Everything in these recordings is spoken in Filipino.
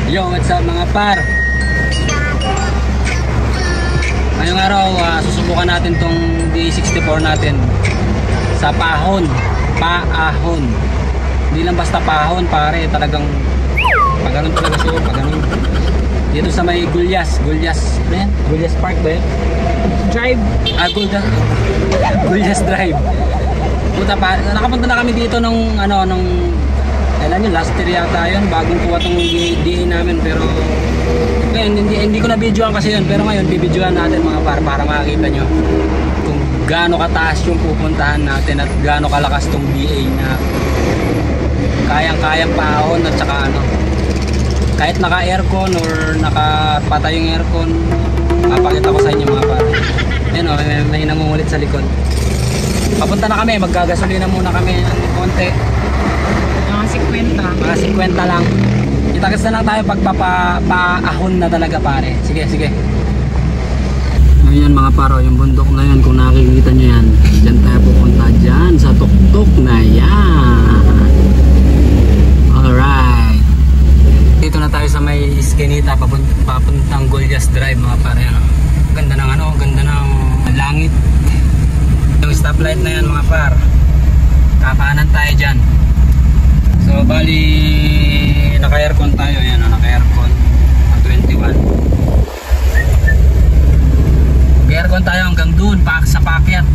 Yo, what's up mga par? Ngayong araw, susubukan natin tong D64 natin sa pahon. Paahon. Hindi lang basta pahon pare, talagang pagano'n talaga siya, pagano'n. Dito sa may Gulyas. Ano yan? Gulyas Park ba yan? Drive. Gulyas Drive. Puta pa, nakapunta na kami dito nung kailan yun, last year yata yun, bagong kuha tong DA namin, pero ngayon hindi ko na videoan kasi yun, pero ngayon bibidyoan natin mga para makakita nyo kung gaano kataas yung pupuntahan natin at gaano kalakas tong DA na kayang paahon at saka kahit naka aircon or nakapatay yung aircon, papakita ko sa inyo mga pare. Ayun o, may nangungulit sa likod. Papunta na kami, maggagasolina muna kami ng konti. Mga 50 lang. Kita-kits na lang tayo pagpapaahon na talaga pare. Sige. Ayan mga paro, yung bundok na yan, kung nakikita nyo yan, dyan tayo pupunta dyan sa tuktok na yan. Alright, dito na tayo sa may Eskinita, papuntang Gulyas Drive mga pare. Ganda ng langit. Yung stoplight na yan mga par, kakaanan tayo dyan. So bali naka-aircon tayo, ayan, naka-aircon 21. Naka-aircon tayo hanggang dun sa pakyat.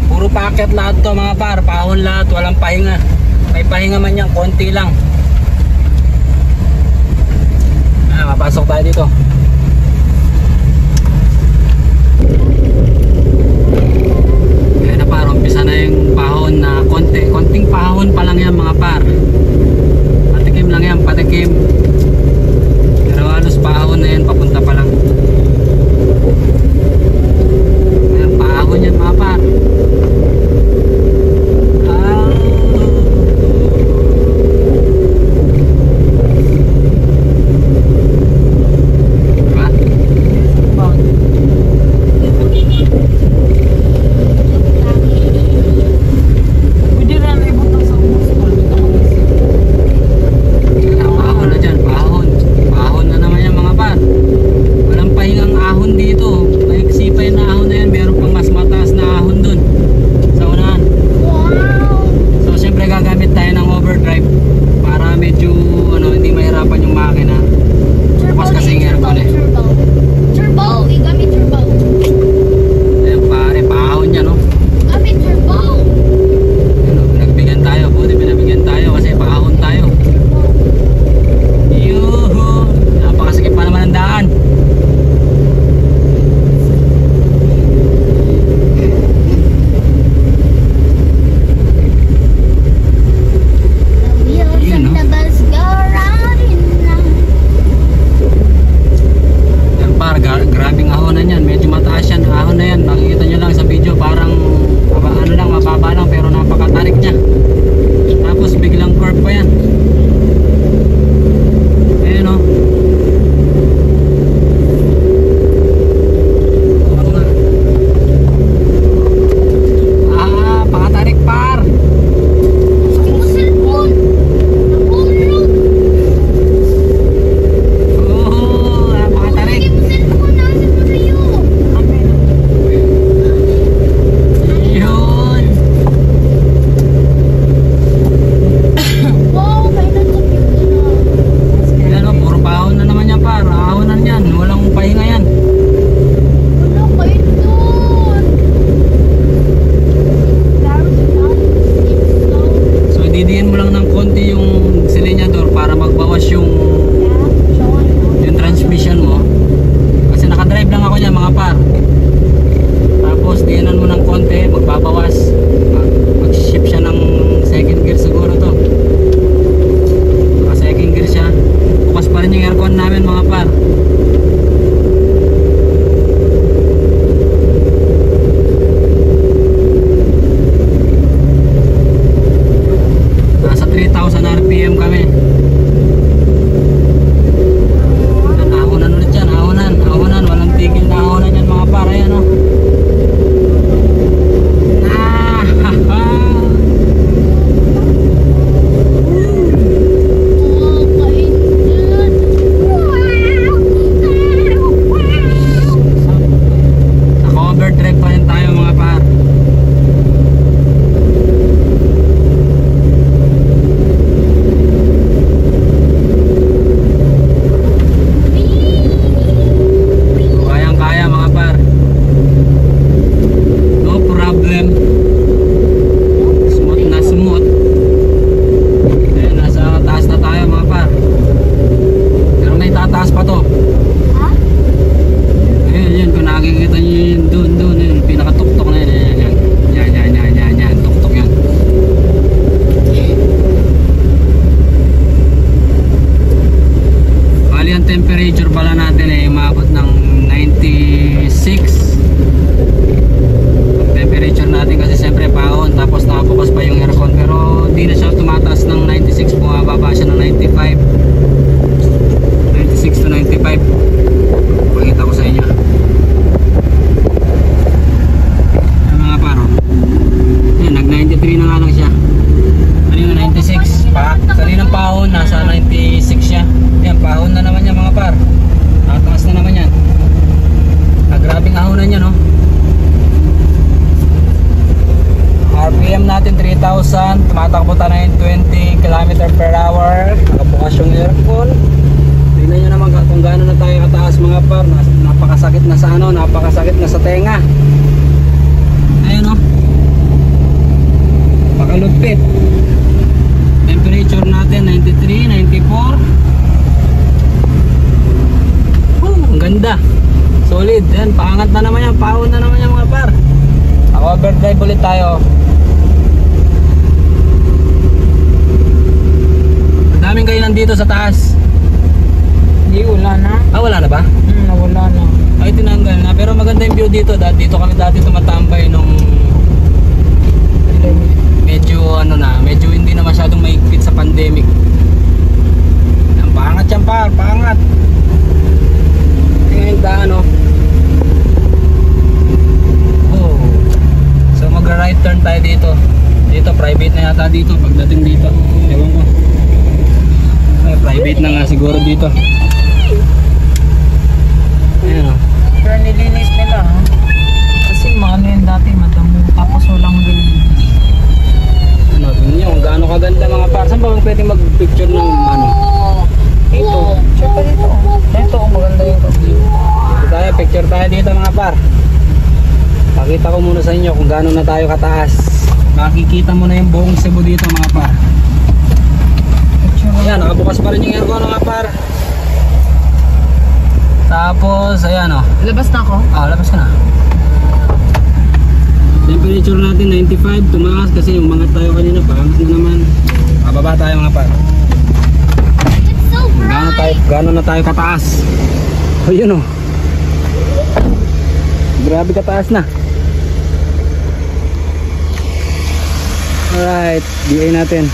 Puro pakyat lahat to mga par, pahon lahat, walang pahinga. May pahinga man yan, konti lang. Mapasok tayo dito. Umpisa na yung pahon na konting pahon pa lang yan mga par. Patikim lang yan, patikim. Pero halos pahon na yan, papunta pa lang. Ayan, pahon yan mga par. temperature pala natin ay umabot ng 96 temperature natin kasi siyempre pahon, tapos nakabukas pa yung aircon, pero di na siya tumataas ng 96, bumababa siya ng 95, 96 to 95. Pakita ko sa inyo ang mga paro. Yan, nag 93 na nga lang siya. Kanina 96 pa, kaninang pahon nasa 96 siya. Yan, pahon na naman yan mga par, tataas na naman yan. Grabing ahonan niya, no? RPM natin 3,000, tumatakbo tayo ng 20 km per hour, nakabukas yung aircon. Tingnan nyo naman kung gaano na tayo kataas mga par. Napakasakit na sa ano, napakasakit na sa tenga. Ayun, no? Pakalupit. Temperature natin 93, 94. Ang ganda, solid. Yan, paangat na naman yan, pahon na naman yan mga par. Overdrive ulit tayo. Daming kayo nandito sa taas. Hindi, wala na. Ah, wala na ba? Nawala na. Ay, tinanggal na. Pero maganda yung view dito. Dito kami dati tumatambay nung medyo ano na, medyo hindi na masyadong maigpit sa pandemic. Ang paangat yan par, paangat. Tingnan yung daan, no? Oh. So mag-right turn tayo dito. Dito, private na yata dito pagdating dito. Ewan ko. Ay, private na nga siguro dito. Ayan, o. Pero nilinis nila, ha? Kasi maano yun dati, madamo. Tapos walang ganyan. Ano, tingnan nyo kung gaano kaganda mga par. Saan ba pwedeng mag-picture ng ano? Dito. Siyempre dito. Dito, maganda yung view. Dito tayo, picture tayo dito mga par. Pakita ko muna sa inyo kung gaano na tayo kataas. Makikita mo na yung buong Cebu dito mga par. Ayan, nakabukas pa rin yung aircon mga par. Tapos, ayan o. Labas na ako? Labas ka na. Temperature natin 95, tumaas kasi yung mga tayo kanina paangat na naman. Bababa tayo mga par. Gaano na tayo kataas. O yun o. Grabe kataas na. Alright, DA natin.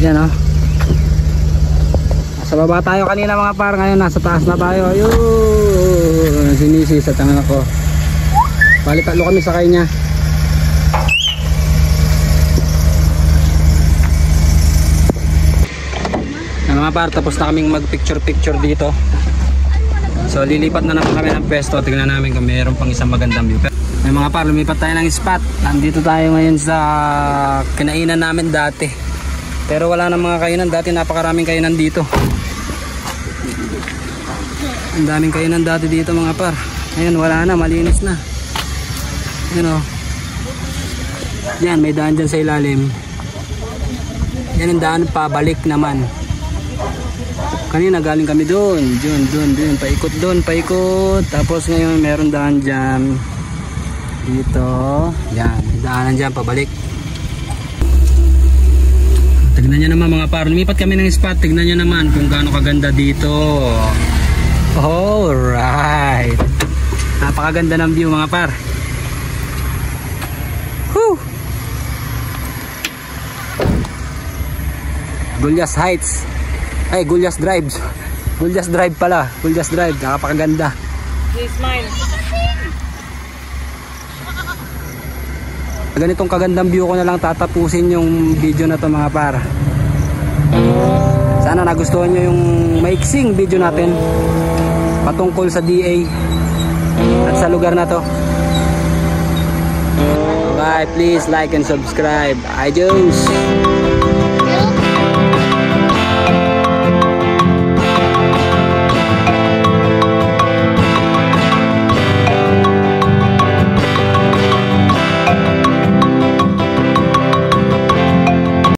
Yan o. Nasa baba tayo kanina mga par, ngayon nasa taas na tayo. Ayun, sinisi sa tangan ako. Bali tatlo kami sakay niya. Yan mga par, tapos na kaming mag picture dito. So lilipat na naman kami ng pwesto. Tignan namin kung mayroon pang isang magandang view. May mga par, lumipat tayo ng spot. Nandito tayo ngayon sa kinainan namin dati. Pero wala na mga kainan. Dati napakaraming kainan dito. Ang daming kainan dati dito mga par. Ngayon wala na, malinis na. Yan o. Yan, may daan dyan sa ilalim. Yan ang daan pabalik naman. Kanina galing kami doon. Doon. Paikot doon, paikot. Tapos ngayon meron daan dyan. Dito. Yan, daanan dyan pabalik. Tignan nyo naman mga par, lumipat kami ng spot. Tignan nyo naman kung gaano kaganda dito. Alright, napakaganda ng view mga par. Whew. Gulyas Heights. Ay, Gulyas Drive. Gulyas Drive pala. Gulyas Drive, napakaganda. Please smile. Ganitong kagandang view ko na lang tatapusin yung video na to mga par. Sana nagustuhan nyo yung maiksing video natin patungkol sa DA at sa lugar na to. Bye, please like and subscribe. Adios.